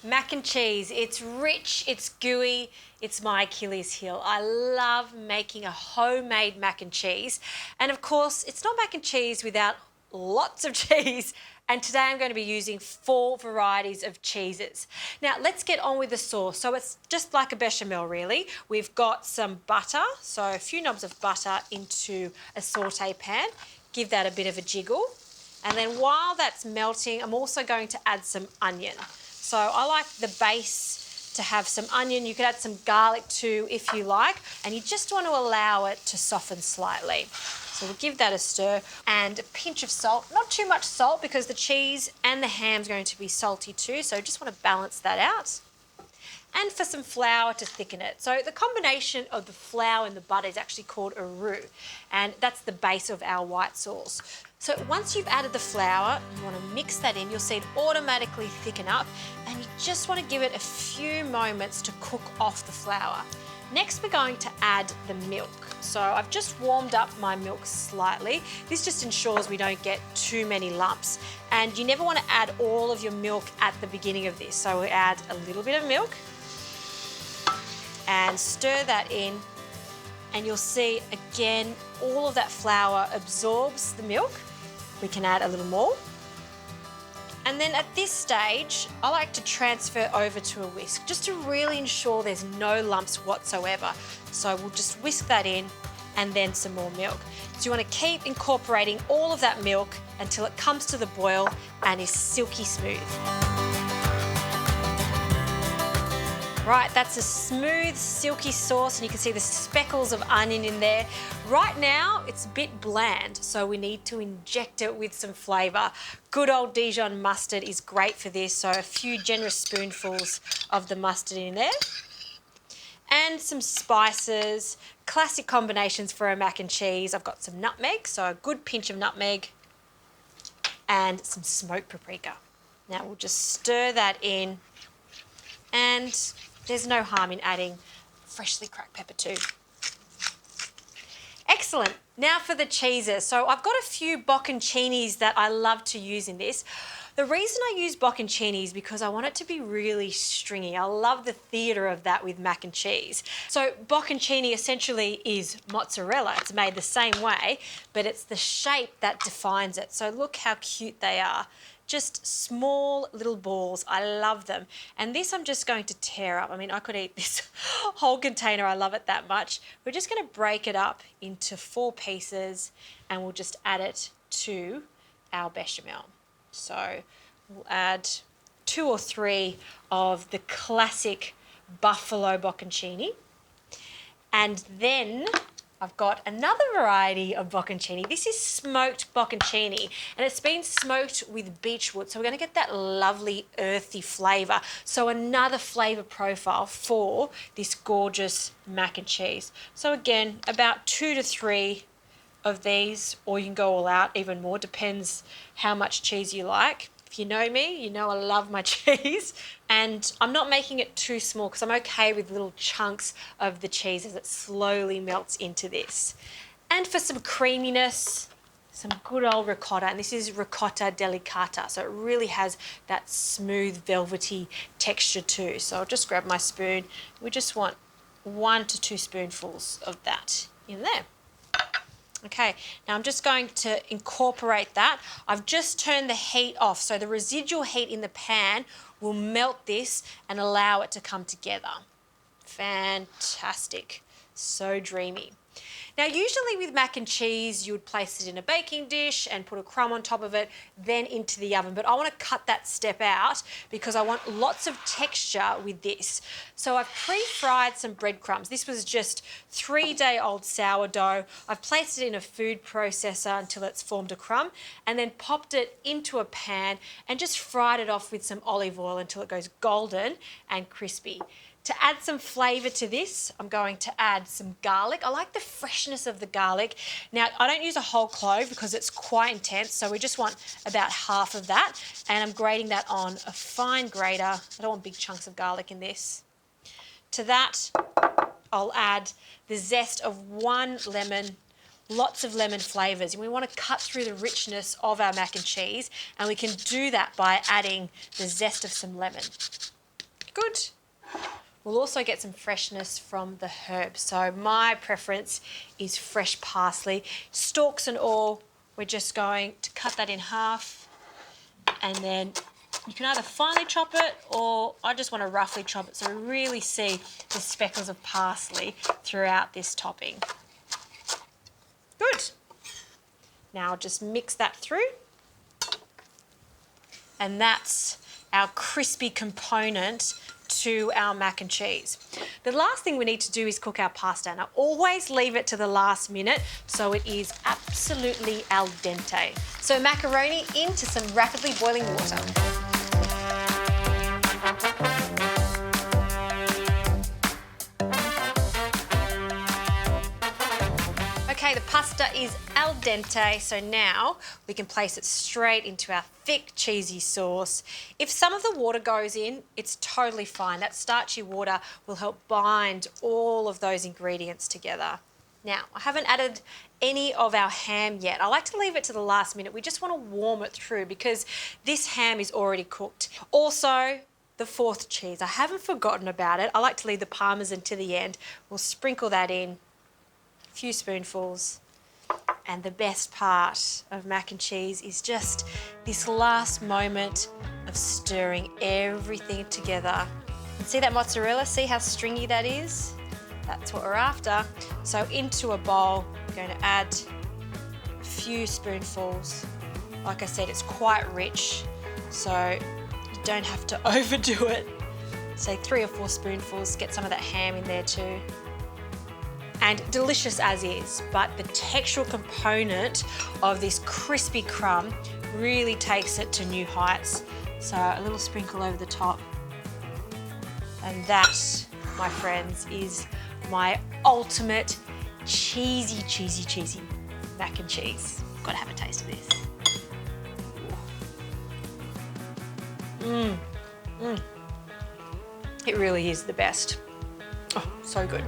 Mac and cheese, it's rich, it's gooey, it's my Achilles heel. I love making a homemade mac and cheese. And of course, it's not mac and cheese without lots of cheese. And today I'm going to be using 4 varieties of cheeses. Now let's get on with the sauce. So it's just like a bechamel really. We've got some butter, so a few knobs of butter into a saute pan. Give that a bit of a jiggle. And then while that's melting, I'm also going to add some onion. So I like the base to have some onion. You could add some garlic too if you like, and you just want to allow it to soften slightly. So we'll give that a stir and a pinch of salt. Not too much salt because the cheese and the ham's going to be salty too, so just want to balance that out. And for some flour to thicken it. So the combination of the flour and the butter is actually called a roux, and that's the base of our white sauce. So once you've added the flour, you want to mix that in. You'll see it automatically thicken up, and you just want to give it a few moments to cook off the flour. Next, we're going to add the milk. So I've just warmed up my milk slightly. This just ensures we don't get too many lumps. And you never want to add all of your milk at the beginning of this. So we add a little bit of milk and stir that in. And you'll see again, all of that flour absorbs the milk. We can add a little more. And then at this stage, I like to transfer over to a whisk just to really ensure there's no lumps whatsoever. So we'll just whisk that in and then some more milk. So you want to keep incorporating all of that milk until it comes to the boil and is silky smooth. Right, that's a smooth, silky sauce, and you can see the speckles of onion in there. Right now, it's a bit bland, so we need to inject it with some flavour. Good old Dijon mustard is great for this, so a few generous spoonfuls of the mustard in there. And some spices, classic combinations for a mac and cheese. I've got some nutmeg, so a good pinch of nutmeg, and some smoked paprika. Now we'll just stir that in, and there's no harm in adding freshly cracked pepper too. Excellent. Now for the cheeses. So I've got a few bocconcinis that I love to use in this. The reason I use bocconcini is because I want it to be really stringy. I love the theatre of that with mac and cheese. So bocconcini essentially is mozzarella. It's made the same way, but it's the shape that defines it. So look how cute they are. Just small little balls. I love them. And this I'm just going to tear up. I mean, I could eat this whole container. I love it that much. We're just going to break it up into 4 pieces, and we'll just add it to our bechamel. So we'll add 2 or 3 of the classic buffalo bocconcini. And then I've got another variety of bocconcini. This is smoked bocconcini, and it's been smoked with beechwood. So we're going to get that lovely earthy flavour. So another flavour profile for this gorgeous mac and cheese. So again, about 2 to 3 of these, or you can go all out, even more, depends how much cheese you like. If you know me, you know I love my cheese, and I'm not making it too small because I'm okay with little chunks of the cheese as it slowly melts into this. And for some creaminess, some good old ricotta, and this is ricotta delicata, so it really has that smooth velvety texture too. So I'll just grab my spoon. We just want 1 to 2 spoonfuls of that in there. Okay, now I'm just going to incorporate that. I've just turned the heat off, so the residual heat in the pan will melt this and allow it to come together. Fantastic, so dreamy. Now, usually with mac and cheese, you would place it in a baking dish and put a crumb on top of it, then into the oven. But I want to cut that step out because I want lots of texture with this. So I've pre-fried some breadcrumbs. This was just 3-day-old sourdough. I've placed it in a food processor until it's formed a crumb, and then popped it into a pan and just fried it off with some olive oil until it goes golden and crispy. To add some flavour to this, I'm going to add some garlic. I like the freshness of the garlic. Now, I don't use a whole clove because it's quite intense, so we just want about half of that. And I'm grating that on a fine grater. I don't want big chunks of garlic in this. To that, I'll add the zest of 1 lemon, lots of lemon flavours. And we want to cut through the richness of our mac and cheese, and we can do that by adding the zest of some lemon. Good. We'll also get some freshness from the herbs. So my preference is fresh parsley. Stalks and all, we're just going to cut that in half, and then you can either finely chop it, or I just want to roughly chop it so we really see the speckles of parsley throughout this topping. Good. Now just mix that through. And that's our crispy component to our mac and cheese. The last thing we need to do is cook our pasta. Now always leave it to the last minute so it is absolutely al dente. So macaroni into some rapidly boiling water. Okay, the pasta is al dente, so now we can place it straight into our thick, cheesy sauce. If some of the water goes in, it's totally fine. That starchy water will help bind all of those ingredients together. Now, I haven't added any of our ham yet. I like to leave it to the last minute. We just want to warm it through because this ham is already cooked. Also, the fourth cheese. I haven't forgotten about it. I like to leave the Parmesan to the end. We'll sprinkle that in. Few spoonfuls, and the best part of mac and cheese is just this last moment of stirring everything together. And see that mozzarella? See how stringy that is? That's what we're after. So into a bowl, we're going to add a few spoonfuls. Like I said, it's quite rich, so you don't have to overdo it. Say 3 or 4 spoonfuls, get some of that ham in there too. And delicious as is, but the textural component of this crispy crumb really takes it to new heights. So a little sprinkle over the top. And that, my friends, is my ultimate cheesy, cheesy, cheesy mac and cheese. Gotta have a taste of this. It really is the best. Oh, so good.